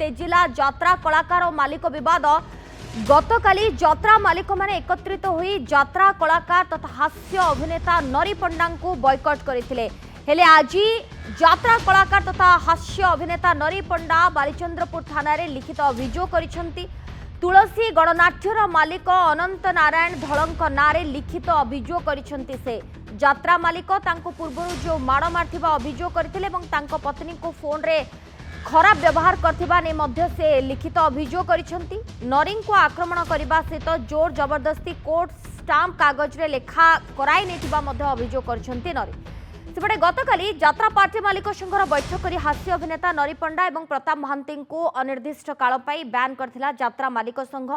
तेजिला यात्रा कलाकार और मालिक विवाद। गतकाली यात्रा मालिक माने एकत्रित होई यात्रा कलाकार तथा हास्य अभिनेता नरी पंडा को बॉयकट करथिले। हेले आज यात्रा कलाकार तथा हास्य अभिनेता नरी पंडा बालीचंद्रपुर थाना रे लिखित अभियोग करिसंती। तुलसी गणनाट्यर मालिक अनंत नारायण धलंक नारे लिखित अभियोग करिसंती। से यात्रा मालिक तांको पूर्व जो माड़ मारथिबा अभियोग करथिले एवं तांको पत्नी को फोन रे खराब व्यवहार करथिबा ने मध्य से लिखित अभियोग करिसंती। नरी को आक्रमण करने सहित जोर जबरदस्ती कोर्ट स्टाम्प कागज रे लेखा कराई नेथिबा मध्य अभियोग करिसंती नरी। सेपटे गतकाली यात्रा पार्टी मालिक संघर बैठक कर हास्य अभिनेता नरी पंडा और प्रताप महांती को अनिर्दिष्ट काल बैन करथिला यात्रा मालिक संघ।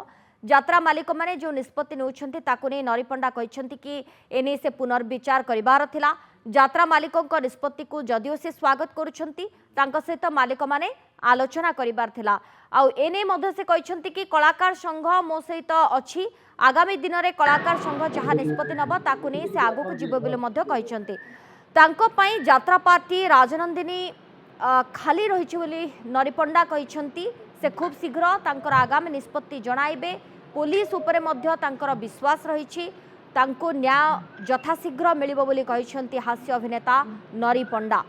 यात्रा मालिक माने जो निष्पत्ति नौछंती ताकु नै नरी पंडा कहिसंती कि एने से पुनर्विचार करिवार थिला। यात्रा मालिक निष्पत्ति को जदिओ से स्वागत करुछंती तांका सहित मालिक माने आलोचना करिवार थिला। आउ एने मध्य से कहिसंती कि कलाकार संघ मो सहित अछि, आगामी दिन रे कलाकार संघ जहा निष्पत्ति नब ताकु नै से आगु को जीव बोले मध्य कहिसंती। तांको पई यात्रा पार्टी राजनंदिनी खाली रही बोली नरी पंडा कहिसंती। से खूब शीघ्र तांकर आगामी निष्पत्ति जणाइबे। पुलिस उपरे मध्य तांकर विश्वास रही, तांको न्याय यथाशीघ्र मिलिबो बोली कहिसंती हास्य अभिनेता नरी पंडा।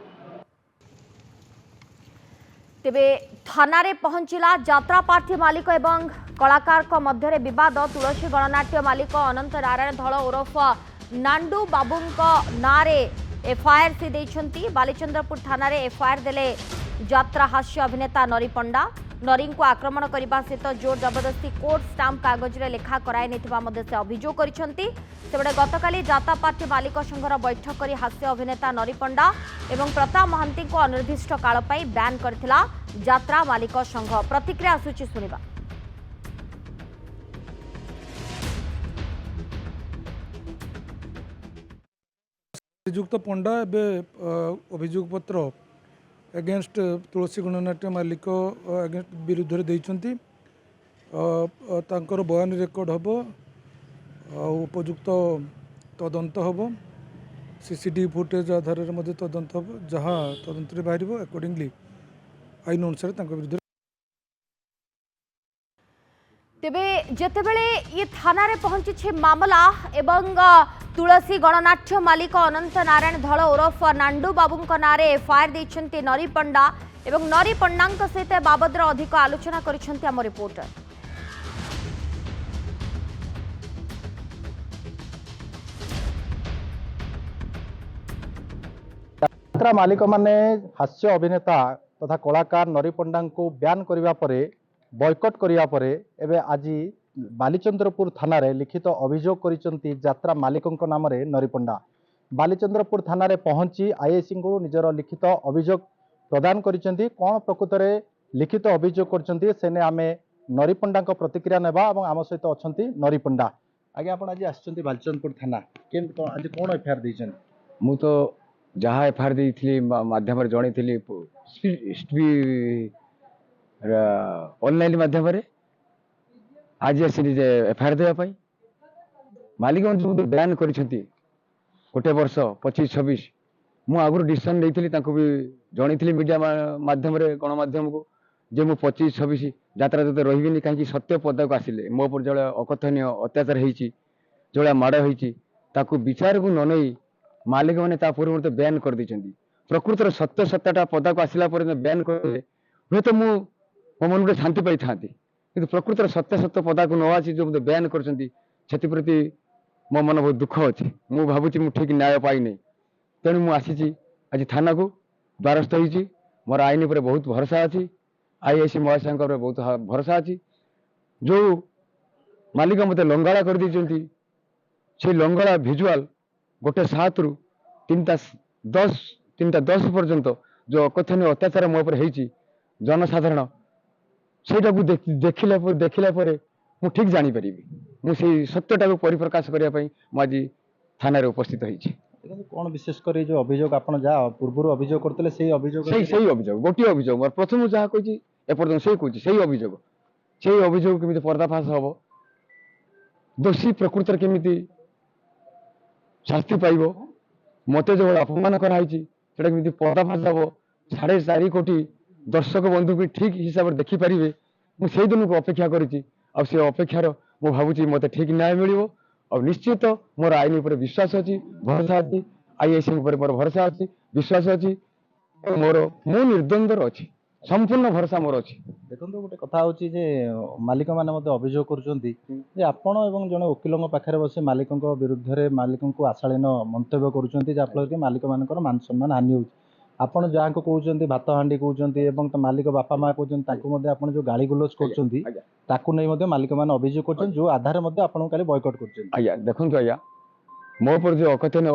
तेबे थाना रे पहुंचिला यात्रा पार्टी मालिक एवं कलाकार को मध्य रे विवाद। तुलसी गणनाट्य मालिक अनंत नारायण धल ओरफ नांडू बाबू नारे एफआईआर से देइछंती। बालीचंद्रपुर थाना रे एफआईआर देले यात्रा हास्य अभिनेता नरी पंडा। नरी को आक्रमण करने सहित जोर जबरदस्ती कोर्ट स्टाम्प कागज रे लेखा कराई नेथिबा मध्य से अभियोग करिसंती। सेबडे गतकाली यात्रा पार्टी मालिक संघर बैठक कर हास्य अभिनेता नरी पंडा एवं प्रताप महांती को अनिर्दिष्ट काल बैन करथिला यात्रा मालिक संघ। प्रतिक्रिया आसुची सुनिबा। श्रीजुक्त पंडा एबे अभियोग पत्र एगेंस्ट तुलसी गणनाट्य मालिक एगेंस्ट विरुद्ध देइछंती। तांकर बयान रेकर्ड हबो, उपयुक्त तदंत हबो, सीसीटीवी फुटेज आधार रे मध्ये तदंत हबो। जहाँ तदंत रे बाहरिबो अकॉर्डिंगली आईन अनुसार तांकर विरुद्ध। तेबे जेतेबेले ये थाना रे पहुंची मामला एवं तुलसी गणनाट्य मालिक अनंत नारायण धल ओरफ नांडू बाबू नारे एफआईआर देइछंती नरी पंडा एवं नरी पंडा सहित बाबद अधिक आलोचना करिछंती आम रिपोर्टर। यात्रा मालिक माने हास्य अभिनेता तथा कलाकार नरी पंडा को ब्यान करने परे बॉयकट करने परे एबे आज बालीचंद्रपुर थाना रे लिखित अभियोग करिसंती यात्रा मालिक नाम रे नरी पंडा। बालीचंद्रपुर थाना रे पहुंची आईएससी को निजर लिखित अभियोग प्रदान करिसंती। कौन प्रकृत रे लिखित अभियोग करछंती सेने आमे नरी पंडा को प्रतिक्रिया नेबा एवं आम सहित अछंती नरी पंडा। आगे आपण आज आछंती बालीचंद्रपुर थाना केन आज कोन एफआईआर दैछन? मु तो जहाँ एफआईआर देइथिली माध्यम रे जणैथिली ऑनलाइन माध्यम रे आज आसी एफआईआर देवाई मालिक बयान करिसंती गोटे वर्ष 25-26 मु आगु डिसीजन नहीं भी जनी मीडिया माध्यम रे गणमाध्यम को जे मु 25-26 यात्रा जो रही कहीं सत्य पदा को आसिले मो पर जो अकथनीय अत्याचार होती जो माड़ होती विचार को न नहीं मालिक मैंने पूर्व मत बैन कर देछंती। प्रकृतर सत्य सत्याटा पदा को आसला बैन कर हूँ तो मो मन गोटे शांति पाई था कि प्रकृतर सत्य सत्य पदा को न आसी जो मत बैन करती मो मन बहुत दुख अच्छी। मु भावुची मु ठीक न्याय पाई नहीं तेणु मु आसी आज थाना को द्वारस्थ होती। मोर आईन पर बहुत भरोसा अच्छी, आईएससी महाशय बहुत भरोसा अच्छी। जो मालिक मत लंगाड़ा कर देछंती से लंगाड़ा भिजुआल गोटे 7 रु 3टा 10 पर्यंत जो अकथनीय अत्याचार मो पर होती जनसाधारण सेटा को देखिला मु ठीक जानी पारि मुझे सत्यटा को परिप्रकाश करने आज थाना रे उपस्थित होती। कौन विशेषकर जो अभियोग आपण जा पूर्व अभियोग करते से अभियोग गोटे अभियोग मोर प्रथम जहाँ कही एपर्तन से कह से अभियोग केमी पर्दाफाश हम दोषी प्रकृतर केमी शास्ति पाइब मत जो अपमान कराई पर्दाफाश हम 4.5 कोटी दर्शक बंधु भी ठीक हिसाब से देखिपारे मुझे दिन को अपेक्षा करी अपेक्षार मु भावुँ मत ठीक न्याय मिल और निश्चित मोर आईन उपर विश्वास अच्छी भरोसा अच्छी आईएएस मोर भरोसा अच्छी विश्वास अच्छी मोर मु निर्द्वंद्वर अच्छी संपूर्ण भरोसा मोर अच्छी। देखो गोटे कथा होची जे मालिक माने मते अभियोग करूछंती जे आपण एवं जने वकीलଙ୍କ पाखरे बसी मालिकଙ୍କ विरुद्ध रे मालिकଙ୍କୁ आशालीन मंतव्य करूछंती जा फल के मालिक मानकर मान सम्मान हानि होची आपण जहाँ को कहउछंती भात हांडी कहउछंती एवं त मालिक बापा मां कहउछंती ताकू मध्ये आपण जो गाली गुलोज करछंती ताकू नै मध्ये मालिक माने अभियोग करछन जो आधार मध्ये आपण काली बॉयकॉट करछन। आज्ञा देखंतु आज्ञा मो पर जो अकथन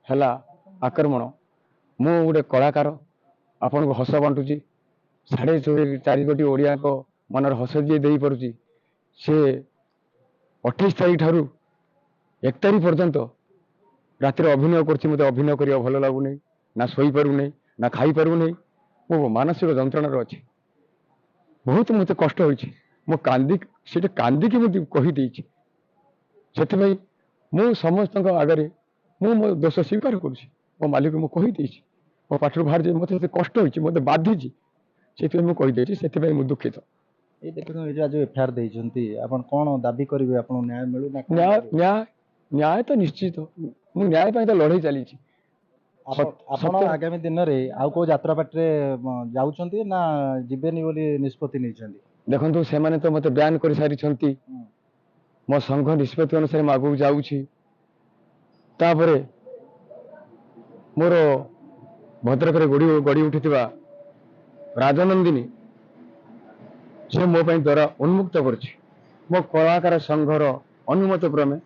हला आक्रमण मु गोटे कलाकार आपण को हस बांटुची 4.5 कोटी ओडिया को मनर हस जी दे पारुची से 28 तारीख ठारू 1 तारीख पर्यंत रातिर अभिनय करछि मते अभिनय करिया भल लागु नै ना सोई पारु नै ना खाई पारु नै मो मानसिक जंत्रणा रो अछि बहुत मते कष्ट होइछि मो कांदी सेटे कांदी कि मते कहि देछि सेते भाई मु समस्त आगरे मु मो दोष स्वीकार करूछि मो मालिक मु कहि देछि मो पाठर बाहर जे मते कष्ट होइछि मते बाधिछि से मु कहि देछि सेते भाई मु दुखित। ए देखो ए जो एफआईआर देइछंती आपण कोन दाबी करिवे आपण न्याय मिलु ना न्याय न्याय न्याय तो निश्चित मु न्याय पय तो लड़ाई चली छी आपण आगामी दिन रे आउ को यात्रा पाटरे जाउछंती ना जिबेनी बोली निष्पत्ति नैछंती। देखंतु से माने तो मते बयान करि सारी छंती मो संघ निष्पत्ति अनुसार मागु जाउछि तापरे मोर भद्रक रे गड़ी उठिथिबा राजनंदिनी से मो पई द्वारा उन्मुक्त करछि मो कलाकार संघर अनुमति क्रमे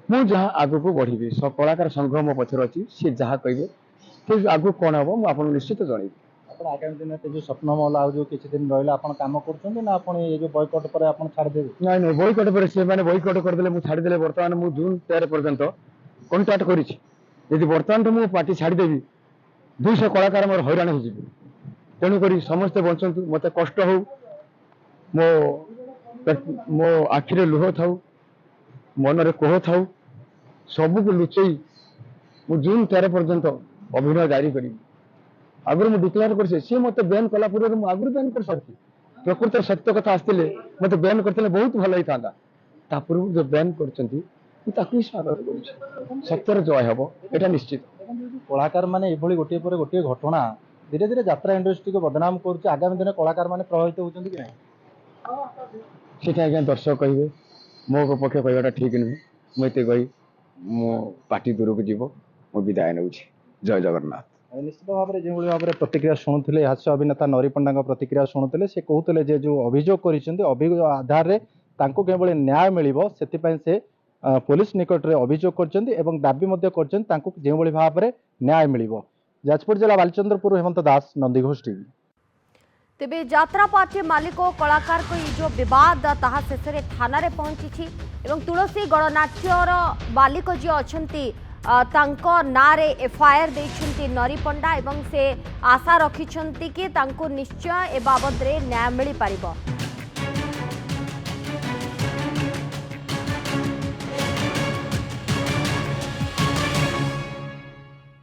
मु जहाँ आगु को बढ़ी सब कलाकार संघ मो पछर अच्छी सी जहाँ कहे से आगु कौन हम मुझे आपको निश्चित जनइबी। आपण आगामी दिन जो स्वप्न मल आ जो किछि दिन रहला आपण काम करछंती ना आपण ये जो बॉयकॉट पर आपण छाड़ देबे। नहीं नहीं बॉयकॉट पर से माने बॉयकॉट कर देले मु छाड़ देले वर्तमान मु जून 13 पर्यंत कांटेक्ट करिछि यदि वर्तमान मु पार्टी छाड़ देबी 200 कलाकार मोर हैरान हो जिबे तेणु करी समस्त बंचंतु मते कष्ट हो मो मो आखिरे लुह थाउ मनरे कोह थाउ सबको लुचई मु जून 13 पर्यंत अभिनय जारी करी आगुरी मु डिक्लेयर कर सी मत बैन कला पूर्व मु आगुरी बैन कर सारी प्रकृत सत्य कथा आसते मत बैन करते बहुत भल होता ता पूर्व जो बैन कर स्वागत कर सत्यर जय हम यहाँ निश्चित। कलाकार माने एभली गोटे पर गोटे घटना धीरे धीरे यात्रा इंडस्ट्री को बदनाम कर आगामी दिन कलाकार माने प्रभावित होती कि नहीं आज्ञा दर्शक कहे मो पक्ष कहवाटा ठीक नुहे मुझे कही मो पार्टी दूर को जीव मो विदाय नौ जय जगन्नाथ। निश्चित भाव में जो भाव में प्रतिक्रिया शुणुले हास्य अभिनेता नरी पंडा प्रतिक्रिया शुणुले से कहते जे जो अभियोग कर आधार में केवल न्याय मिल से पुलिस निकट में अभियोग कर दाबी जो भाव में न्याय मिल। जाजपुर जिला बालचंद्रपुर हेमंत दास नंदीघोष टीवी। तेबे यात्रा पार्टी मालिक और कलाकार को ये जो विवाद ताहा शेष में थाना रे पहुंची एवं तुलसी गणनाट्यर मालिक जी अच्छी तांको नारे एफआईआर देइछंती नरी पंडा एवं से आशा रखिछंती कि तांको निश्चय ए बाबद रे न्याय मिल पारिबो।